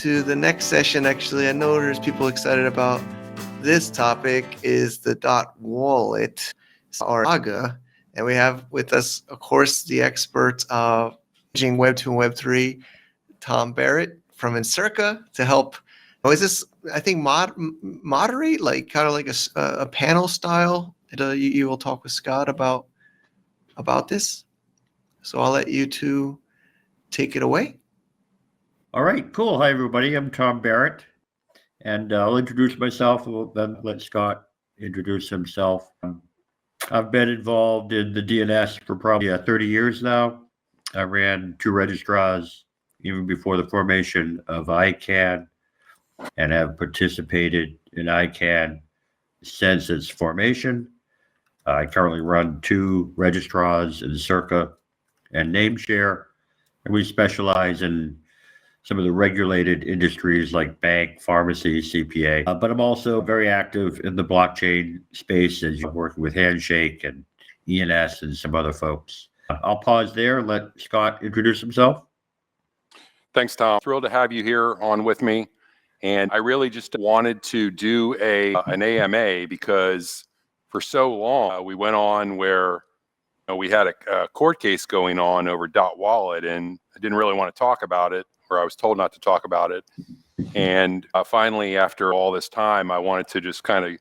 to the next session. Actually, I know there's people excited about this topic is the dot wallet or Saga. And we have with us, of course, the expert of managing Web 2 and Web 3, Tom Barrett from Encirca to help. Oh, is this, I think, moderate, like kind of like a panel style? You will talk with Scott about this. So I'll let you two take it away. All right, cool. Hi, everybody. I'm Tom Barrett, and I'll introduce myself, and then let Scott introduce himself. I've been involved in the DNS for probably 30 years now. I ran 2 registrars even before the formation of ICANN, and have participated in ICANN since its formation. I currently run 2 registrars in Encirca and Nameshare, and we specialize in some of the regulated industries like bank, pharmacy, CPA. But I'm also very active in the blockchain space, as you're working with Handshake and ENS and some other folks. I'll pause there and let Scott introduce himself. Thanks, Tom. Thrilled to have you here on with me. And I really just wanted to do an AMA because for so long we went on where we had a court case going on over .wallet, and I didn't really want to talk about it, or I was told not to talk about it. And finally, after all this time, I wanted to just kind of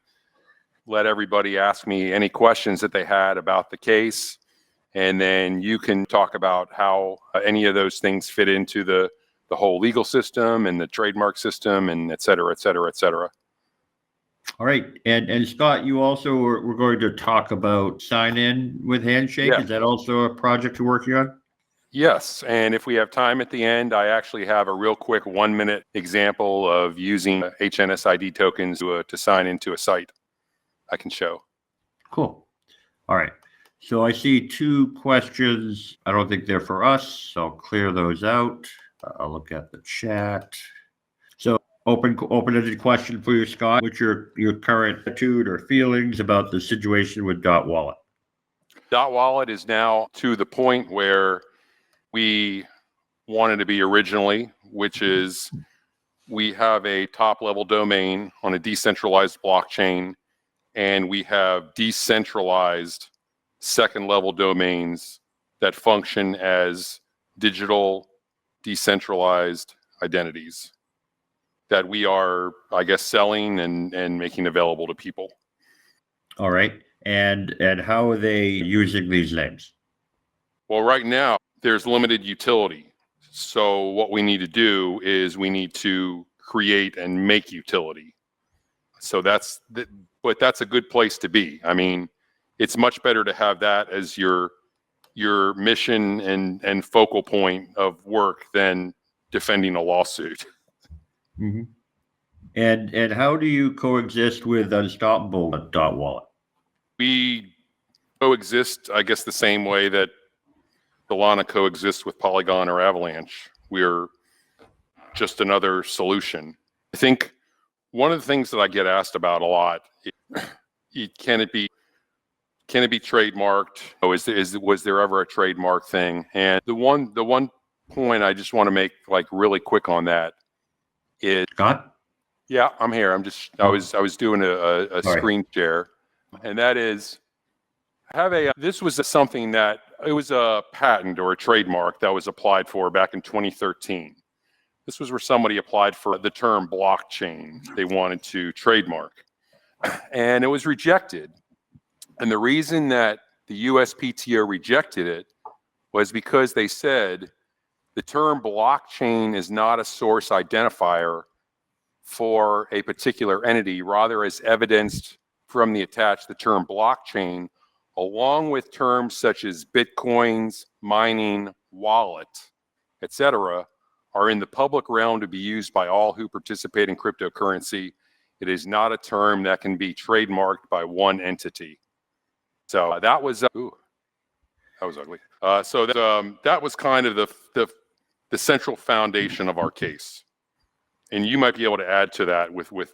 let everybody ask me any questions that they had about the case. And then you can talk about how any of those things fit into the whole legal system and the trademark system and et cetera, et cetera, et cetera. All right. And Scott, you also were going to talk about sign-in with Handshake. Yeah. Is that also a project you're working on? Yes. And if we have time at the end, I actually have a real quick 1-minute example of using HNSID tokens to sign into a site I can show. Cool. All right. So I see 2 questions. I don't think they're for us, so I'll clear those out. I'll look at the chat. So open-ended question for you, Scott. What's your current attitude or feelings about the situation with .wallet? .wallet is now to the point where we wanted to be originally, which is we have a top-level domain on a decentralized blockchain, and we have decentralized second-level domains that function as digital decentralized identities that we are, I guess, selling and making available to people. All right. And how are they using these names? Well, right now, there's limited utility. So what we need to do is we need to create and make utility. So but that's a good place to be. I mean, it's much better to have that as your mission and focal point of work than defending a lawsuit. Mm-hmm. And how do you coexist with Unstoppable .wallet? We coexist, I guess, the same way that Solana coexists with Polygon or Avalanche. We're just another solution. I think one of the things that I get asked about a lot is, can it be trademarked? Was there ever a trademark thing? And the one point I just want to make, like, really quick on that is Scott? Yeah, I'm here. I was doing a screen share, and that is this was something that it was a patent or a trademark that was applied for back in 2013. This was where somebody applied for the term blockchain. They wanted to trademark, and it was rejected. And the reason that the USPTO rejected it was because they said the term blockchain is not a source identifier for a particular entity, rather as evidenced from the term blockchain, along with terms such as bitcoins, mining, wallet, etc., are in the public realm to be used by all who participate in cryptocurrency. It is not a term that can be trademarked by one entity. So that was that was ugly. So that was kind of the central foundation of our case. And you might be able to add to that with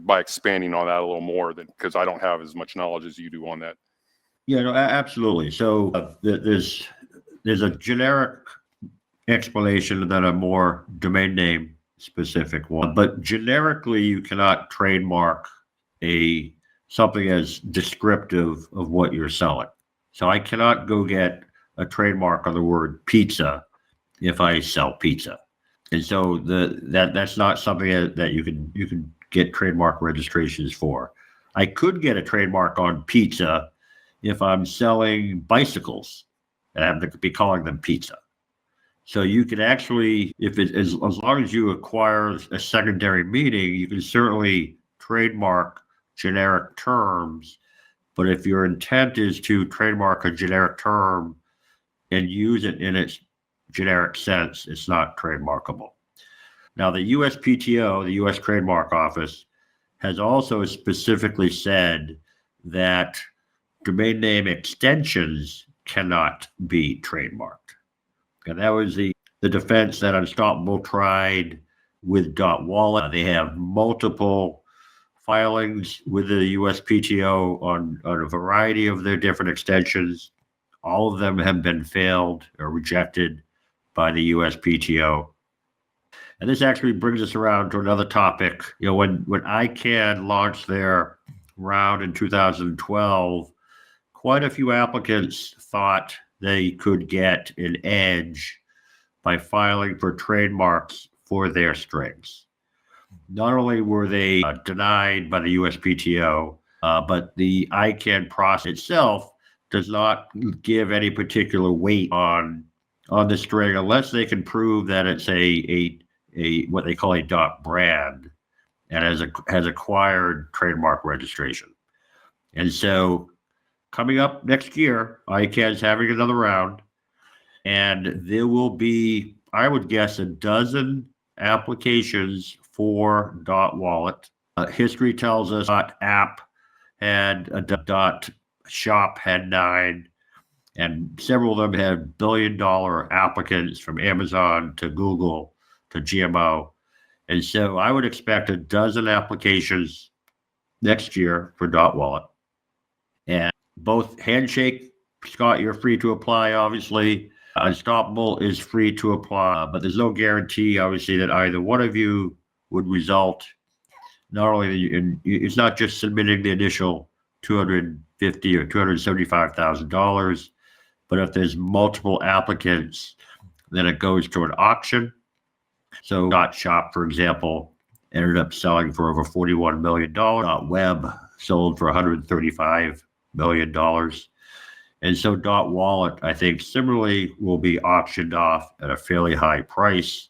by expanding on that a little more, because I don't have as much knowledge as you do on that. Yeah, no, absolutely. So there's a generic explanation and then a more domain name specific one. But generically, you cannot trademark something as descriptive of what you're selling. So I cannot go get a trademark on the word pizza if I sell pizza. And so that's not something that you can get trademark registrations for. I could get a trademark on pizza if I'm selling bicycles and I have to be calling them pizza. So you can actually, as long as you acquire a secondary meaning, you can certainly trademark generic terms. But if your intent is to trademark a generic term and use it in its generic sense, it's not trademarkable. Now, the USPTO, the U.S. Trademark Office, has also specifically said that domain name extensions cannot be trademarked. And that was the defense that Unstoppable tried with .wallet. They have multiple filings with the USPTO on a variety of their different extensions. All of them have been failed or rejected by the USPTO. And this actually brings us around to another topic. When ICANN launched their round in 2012, quite a few applicants thought they could get an edge by filing for trademarks for their strings. Not only were they denied by the USPTO, but the ICANN process itself does not give any particular weight on the string unless they can prove that it's a what they call a .brand and has acquired trademark registration. And so coming up next year, ICANN is having another round, and there will be, I would guess, a dozen applications for .wallet. History tells us .app had a .shop had 9, and several of them had billion-dollar applicants from Amazon to Google to GMO. And so I would expect a dozen applications next year for .wallet. And both Handshake, Scott, you're free to apply, obviously. Unstoppable is free to apply, but there's no guarantee, obviously, that either one of you would result. Not only it's not just submitting the initial $250,000 or $275,000, but if there's multiple applicants, then it goes to an auction. So .shop, for example, ended up selling for over $41 million. .web sold for $135 million. And so .wallet, I think, similarly will be auctioned off at a fairly high price.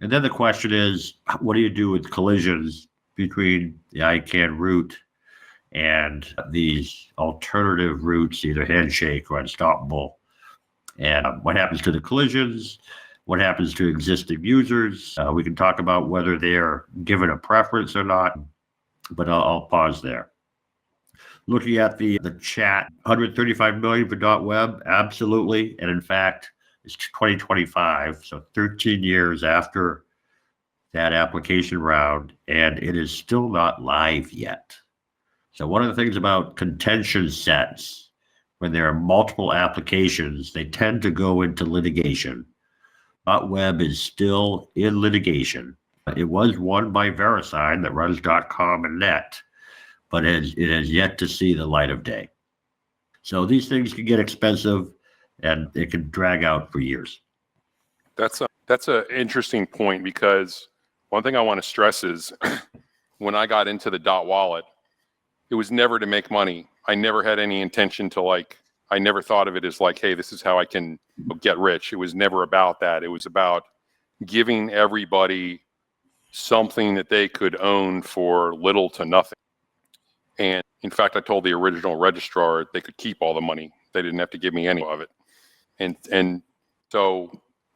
And then the question is, what do you do with collisions between the ICANN route and these alternative routes, either Handshake or Unstoppable? And what happens to the collisions? What happens to existing users? We can talk about whether they're given a preference or not, but I'll pause there. Looking at the chat, 135 million for .web, absolutely. And in fact, it's 2025, so 13 years after that application round, and it is still not live yet. So one of the things about contention sets, when there are multiple applications, they tend to go into litigation. .web is still in litigation. It was won by VeriSign that runs .com and net, but it has yet to see the light of day. So these things can get expensive, and it can drag out for years. That's an interesting point, because one thing I want to stress is when I got into the .wallet, it was never to make money. I never had any intention to I never thought of it as hey, this is how I can get rich. It was never about that. It was about giving everybody something that they could own for little to nothing. And in fact, I told the original registrar they could keep all the money. They didn't have to give me any of it. And so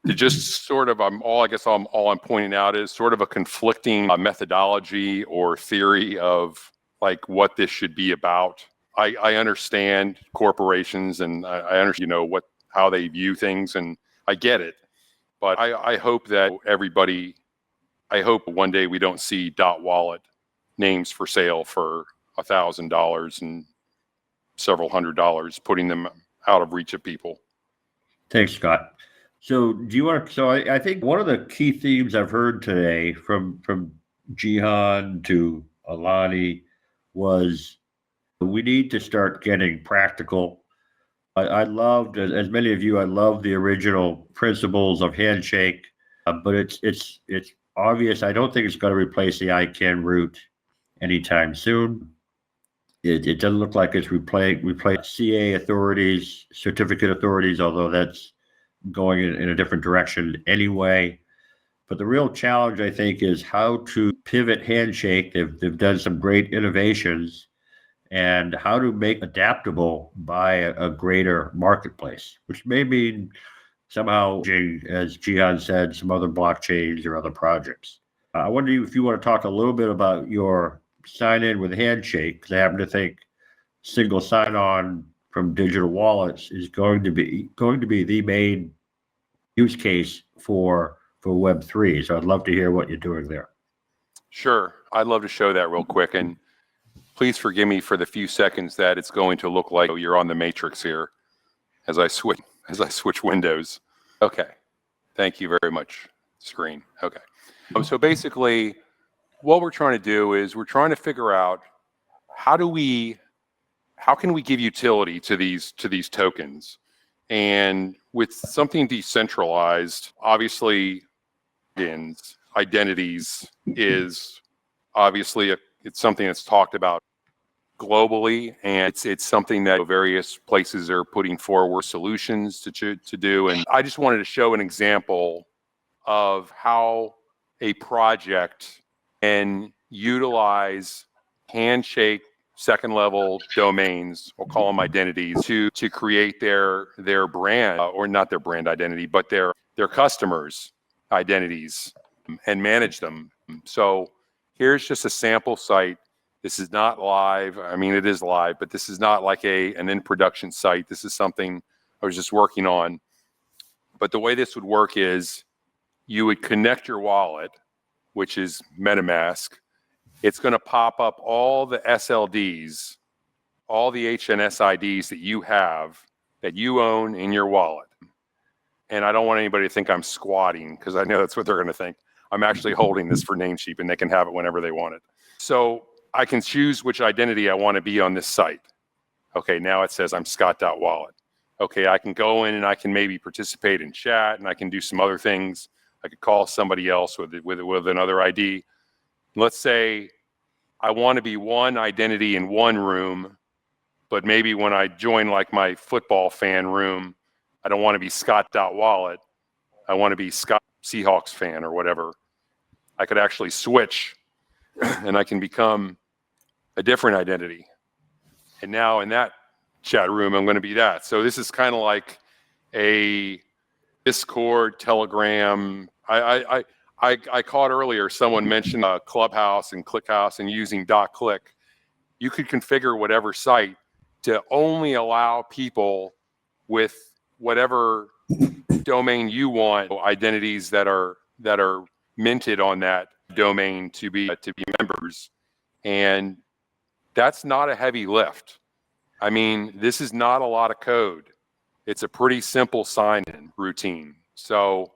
to just sort of, all I'm pointing out is sort of a conflicting methodology or theory of what this should be about. I understand corporations, and I understand, how they view things, and I get it. But I hope that I hope one day we don't see .wallet names for sale for $1,000 and several $100s, putting them out of reach of people. Thanks, Scott. So do you want to, so I think one of the key themes I've heard today from Jihan to Alani was we need to start getting practical. I loved, as many of you, I love the original principles of Handshake, but it's obvious. I don't think it's going to replace the ICANN route anytime soon. It doesn't look like it's replace CA authorities, certificate authorities, although that's going in a different direction anyway. But the real challenge, I think, is how to pivot Handshake. They've done some great innovations, and how to make adaptable by a greater marketplace, which may mean somehow, as Jihan said, some other blockchains or other projects. I wonder if you want to talk a little bit about your sign-in with Handshake, because I happen to think single sign-on from digital wallets is going to be the main use case for Web3. So I'd love to hear what you're doing there. Sure, I'd love to show that real quick, and please forgive me for the few seconds that it's going to look like you're on the matrix here as I switch windows. Okay, thank you very much, screen. Okay, so basically, what we're trying to do is we're trying to figure out how can we give utility to these tokens, and with something decentralized, obviously, identities is obviously it's something that's talked about globally, and it's something that various places are putting forward solutions to do. And I just wanted to show an example of how a project can utilize Handshake second level domains, we'll call them identities, to create their brand, or not their brand identity, but their customers' identities, and manage them. So here's just a sample site. This is not live. I mean, it is live, but this is not like an in-production site. This is something I was just working on. But the way this would work is you would connect your wallet, which is MetaMask. It's going to pop up all the SLDs, all the HNS IDs that you have, that you own in your wallet. And I don't want anybody to think I'm squatting, because I know that's what they're going to think. I'm actually holding this for Namecheap, and they can have it whenever they want it. So I can choose which identity I want to be on this site. Okay, now it says I'm Scott.wallet. Okay, I can go in and I can maybe participate in chat, and I can do some other things. I could call somebody else with another ID. Let's say I want to be one identity in one room, but maybe when I join like my football fan room, I don't want to be Scott.wallet. I want to be Scott Seahawks fan or whatever. I could actually switch and I can become a different identity. And now in that chat room, I'm going to be that. So this is kind of like a Discord, Telegram. I caught earlier, someone mentioned Clubhouse and ClickHouse and using .click. You could configure whatever site to only allow people with whatever domain you want, identities that are minted on that domain to be members. And that's not a heavy lift. I mean, this is not a lot of code. It's a pretty simple sign-in routine. So,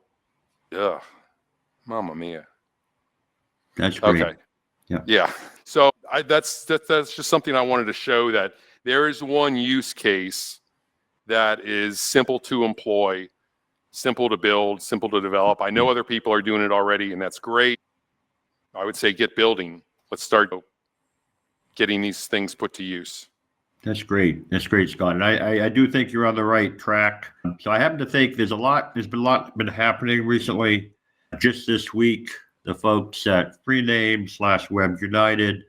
mamma mia. That's great. Okay. Yeah. So that's just something I wanted to show, that there is one use case that is simple to employ, simple to build, simple to develop. I know other people are doing it already, and that's great. I would say get building. Let's start getting these things put to use. That's great. That's great, Scott. And I do think you're on the right track. So I happen to think there's been a lot happening recently. Just this week, the folks at Freename/Web United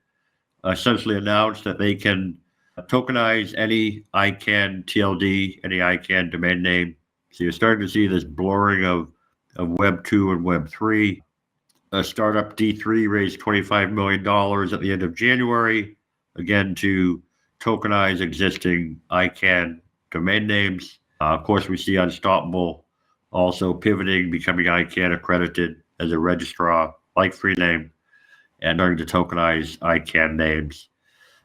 essentially announced that they can tokenize any ICANN TLD, any ICANN domain name. So you're starting to see this blurring of Web 2 and Web 3. A startup D3 raised $25 million at the end of January, again, to tokenize existing ICANN domain names. Of course, we see Unstoppable also pivoting, becoming ICANN accredited as a registrar like Freename, and starting to tokenize ICANN names.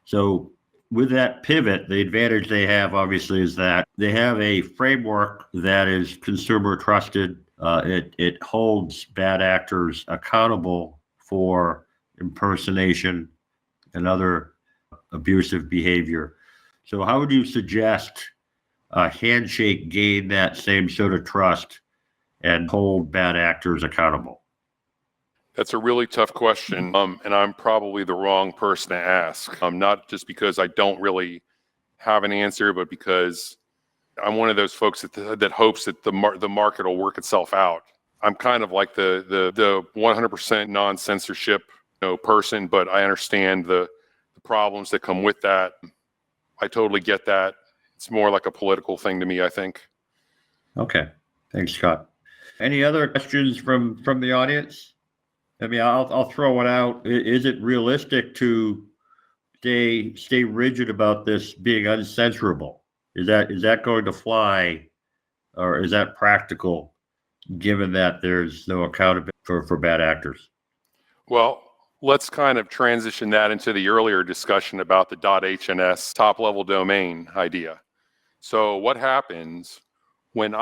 So with that pivot, the advantage they have obviously is that they have a framework that is consumer trusted. It holds bad actors accountable for impersonation and other abusive behavior. So how would you suggest Handshake gain that same sort of trust and hold bad actors accountable? That's a really tough question, and I'm probably the wrong person to ask. Not just because I don't really have an answer, but because I'm one of those folks that hopes that the market will work itself out. I'm kind of like the 100% non-censorship person, but I understand the problems that come with that. I totally get that. It's more like a political thing to me, I think. Okay, thanks, Scott. Any other questions from the audience? I mean, I'll throw one out. Is it realistic to stay rigid about this being uncensorable? Is that going to fly, or is that practical, given that there's no accountability for bad actors? Well, let's kind of transition that into the earlier discussion about the .hns top-level domain idea. So what happens when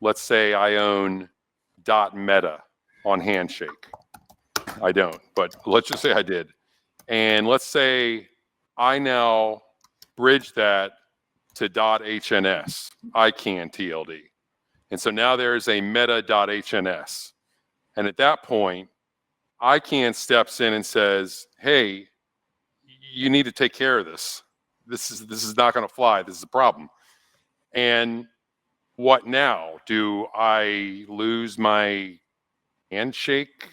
let's say I own .meta on Handshake? I don't, but let's just say I did. And let's say I now bridge that to .hns, ICANN TLD. And so now there's a meta.hns. And at that point, ICANN steps in and says, hey, you need to take care of this. This is not going to fly. This is a problem. And what now? Do I lose my Handshake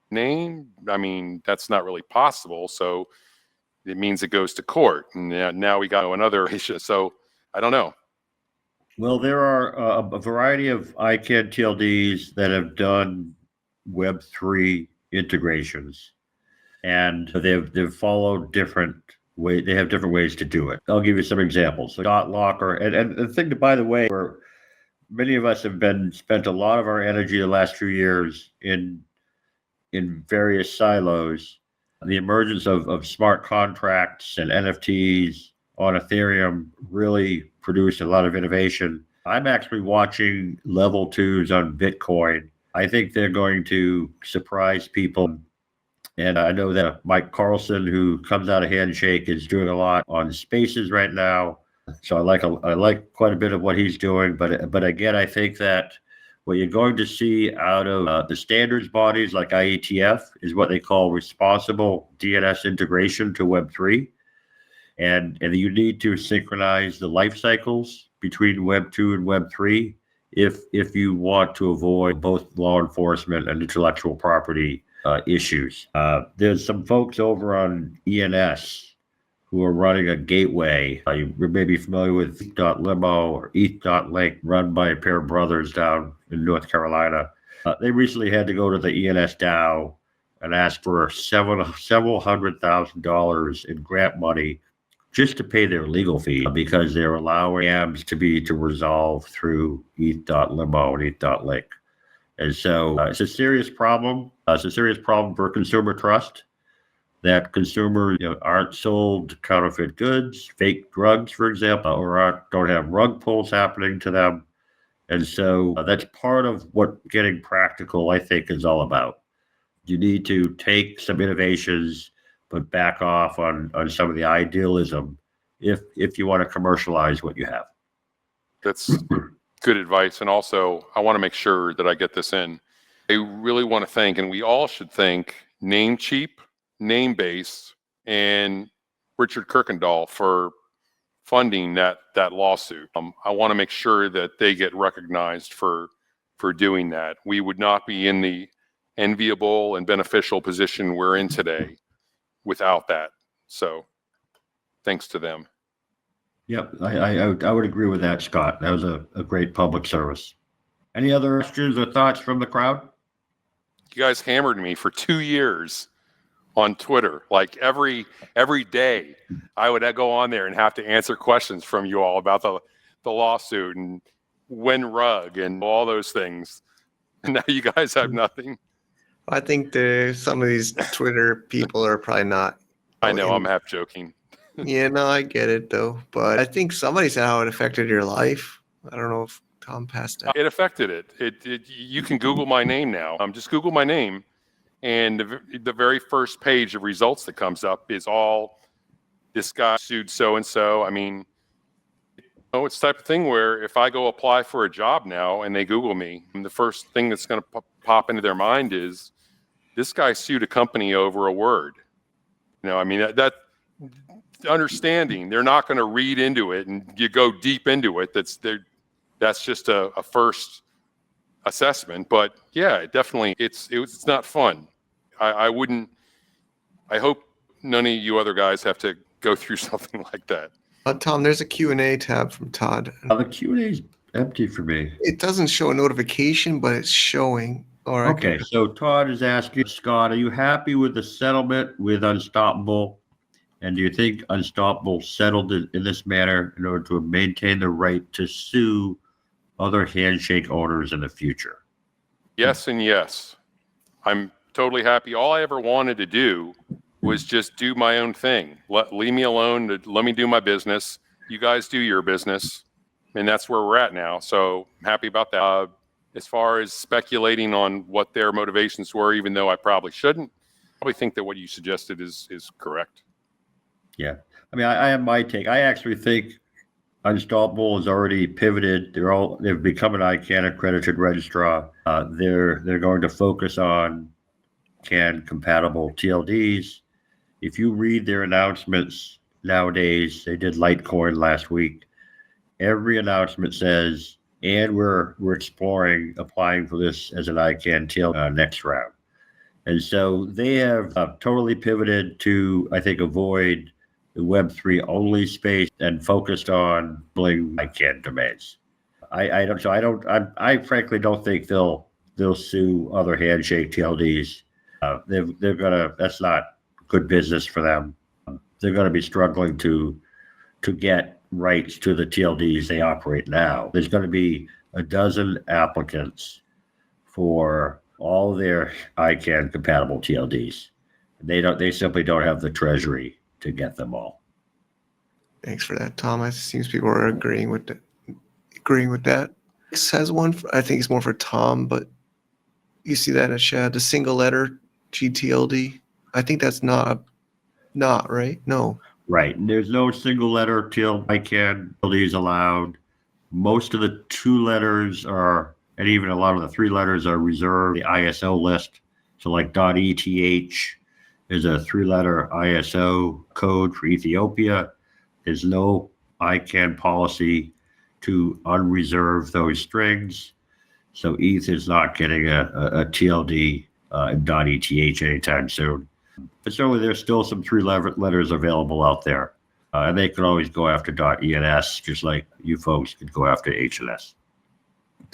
name? I mean, that's not really possible. So it means it goes to court. And now we got another issue. So I don't know. Well, there are a variety of ICANN TLDs that have done Web3 integrations, and they've followed different ways. They have different ways to do it. I'll give you some examples. So .locker, and the thing, by the way, where many of us have spent a lot of our energy the last few years in various silos. The emergence of smart contracts and NFTs on Ethereum really produced a lot of innovation. I'm actually watching level 2s on Bitcoin. I think they're going to surprise people. And I know that Mike Carlson, who comes out of Handshake, is doing a lot on spaces right now. So I like quite a bit of what he's doing. But again, I think that what you're going to see out of the standards bodies like IETF is what they call responsible DNS integration to Web3. And you need to synchronize the life cycles between Web 2 and Web 3 if you want to avoid both law enforcement and intellectual property issues. There's some folks over on ENS who are running a gateway. You may be familiar with ETH.limo or ETH.link, run by a pair of brothers down in North Carolina. They recently had to go to the ENS DAO and ask for several $100,000 in grant money just to pay their legal fee, because they're allowing AMs to resolve through ETH.limo and ETH.link. And so it's a serious problem. It's a serious problem for consumer trust, that consumers aren't sold counterfeit goods, fake drugs, for example, or don't have rug pulls happening to them. And so that's part of what getting practical, I think, is all about. You need to take some innovations, but back off on some of the idealism if you want to commercialize what you have. That's good advice. And also, I want to make sure that I get this in. I really want to thank, and we all should thank, Namecheap, Namebase, and Richard Kirkendall for funding that lawsuit. I want to make sure that they get recognized for doing that. We would not be in the enviable and beneficial position we're in today without that. So thanks to them. Yep, I would agree with that, Scott. That was a great public service. Any other questions or thoughts from the crowd? You guys hammered me for 2 years on Twitter. Like every day I would go on there and have to answer questions from you all about the lawsuit and WinRug and all those things. And now you guys have nothing. I think some of these Twitter people are probably not. I know, I'm half joking. Yeah, no, I get it though. But I think somebody said how it affected your life. I don't know if Tom passed out. It affected it. You can Google my name now. Just Google my name, and the very first page of results that comes up is all this guy sued so and so. I mean, it's the type of thing where if I go apply for a job now and they Google me, the first thing that's going to pop into their mind is this guy sued a company over a word. I mean that understanding, they're not going to read into it and you go deep into it. That's just a first assessment. But yeah, definitely, it's not fun. I hope none of you other guys have to go through something like that. Tom, there's a Q&A tab from Todd. The Q&A is empty for me. It doesn't show a notification, but it's showing. Okay, so Todd is asking, Scott, are you happy with the settlement with Unstoppable? And do you think Unstoppable settled in this manner in order to maintain the right to sue other Handshake owners in the future? Yes and yes. I'm totally happy. All I ever wanted to do was just do my own thing. Leave me alone. Let me do my business. You guys do your business. And that's where we're at now. So I'm happy about that. As far as speculating on what their motivations were, even though I probably shouldn't, I probably think that what you suggested is correct. Yeah. I mean, I have my take. I actually think Unstoppable has already pivoted. They've become an ICANN accredited registrar. They're going to focus on CAN compatible TLDs. If you read their announcements nowadays, they did Litecoin last week. Every announcement says, and we're exploring applying for this as an ICANN TLD next round. And so they have totally pivoted to, I think, avoid the Web3 only space and focused on building ICANN domains. I frankly don't think they'll sue other Handshake TLDs. That's not good business for them. They're going to be struggling to get rights to the TLDs they operate now. There's going to be a dozen applicants for all their ICANN compatible TLDs. They simply don't have the treasury to get them all. Thanks for that, Tom. It seems people are agreeing with that. This has one. I think it's more for Tom, but you see that at Shad, the single letter GTLD. I think that's not right. No. Right. And there's no single letter ICANN TLDs allowed. Most of the 2 letters are, and even a lot of the 3 letters are reserved. The ISO list. So like .eth is a 3-letter ISO code for Ethiopia. There's no ICANN policy to unreserve those strings. So ETH is not getting a TLD .eth anytime soon. But certainly there's still some 3 letters available out there. And they could always go after .ens, just like you folks could go after HNS.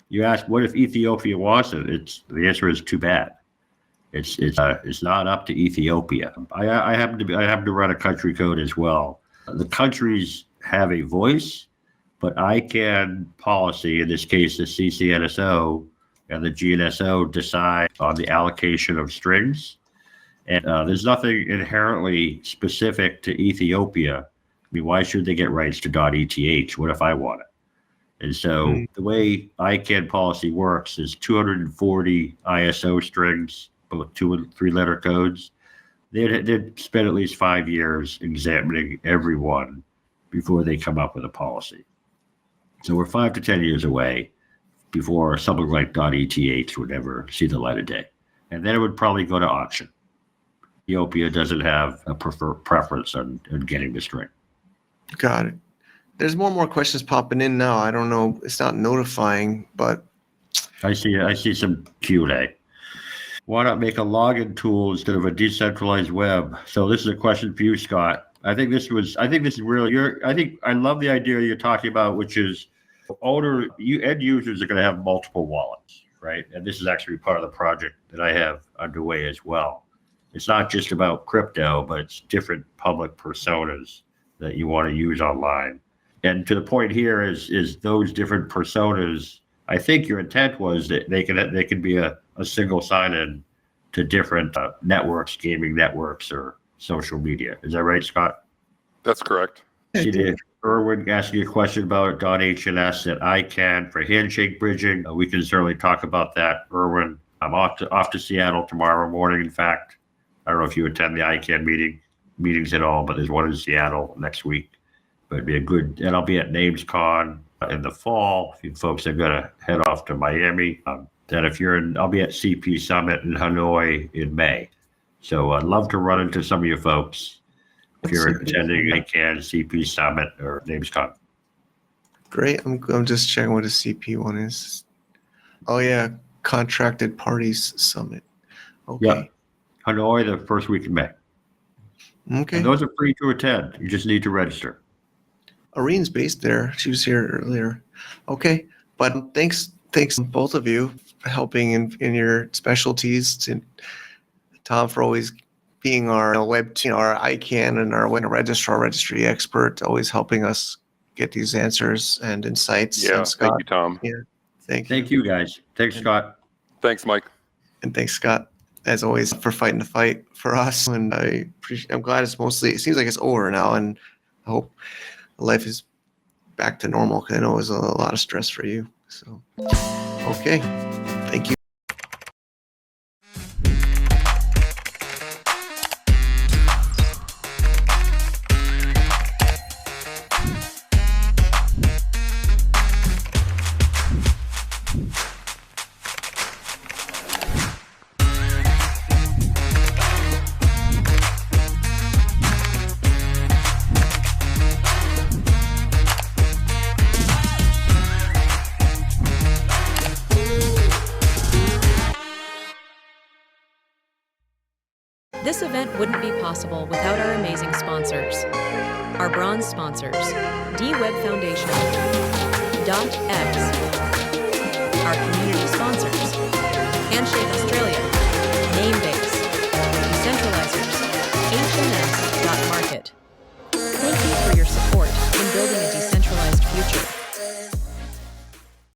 You ask, what if Ethiopia wants it? The answer is too bad. It's not up to Ethiopia. I happen to run a country code as well. The countries have a voice, but ICANN policy, in this case the CCNSO and the GNSO, decide on the allocation of strings. And there's nothing inherently specific to Ethiopia. I mean, why should they get rights to .eth? What if I want it? And so the way ICANN policy works is 240 ISO strings, both 2 and 3 letter codes. They'd spend at least 5 years examining every one before they come up with a policy. So we're 5 to 10 years away before something like .eth would ever see the light of day. And then it would probably go to auction. Ethiopia doesn't have a preference on getting the string. Got it. There's more and more questions popping in now. I don't know. It's not notifying, but I see some Q&A. Why not make a login tool instead of a decentralized web? So this is a question for you, Scott. I think this is really I love the idea you're talking about, which is end users are going to have multiple wallets, right? And this is actually part of the project that I have underway as well. It's not just about crypto, but it's different public personas that you want to use online. And to the point here is those different personas. I think your intent was that they could be a single sign-in to different networks, gaming networks, or social media. Is that right, Scott? That's correct. See, did Erwin asked you a question about .HNS at ICANN for handshake bridging. We can certainly talk about that, Erwin. I'm off to Seattle tomorrow morning. In fact, I don't know if you attend the ICANN meetings at all, but there's one in Seattle next week. But it'd be and I'll be at NamesCon in the fall. If you folks are gonna head off to Miami, then I'll be at CP Summit in Hanoi in May. So I'd love to run into some of you folks if you're attending ICANN, CP Summit, or NamesCon. Great. I'm just checking what a CP one is. Oh yeah, Contracted Parties Summit. Okay. Yeah, Hanoi the first week of May. Okay. And those are free to attend. You just need to register. Irene's based there. She was here earlier. Okay. But thanks both of you for helping in your specialties. To Tom for always being our our ICANN and our registry expert, always helping us get these answers and insights. Yeah, and Scott, thank you, Tom. Yeah, thank you. Thank you, guys. Thanks, Scott. Thanks, Mike. And thanks, Scott, as always, for fighting the fight for us. And I'm glad it seems like it's over now. And I hope life is back to normal, because I know it was a lot of stress for you. So, okay. Thank you. This event wouldn't be possible without our amazing sponsors. Our bronze sponsors, D-Web Foundation, .x,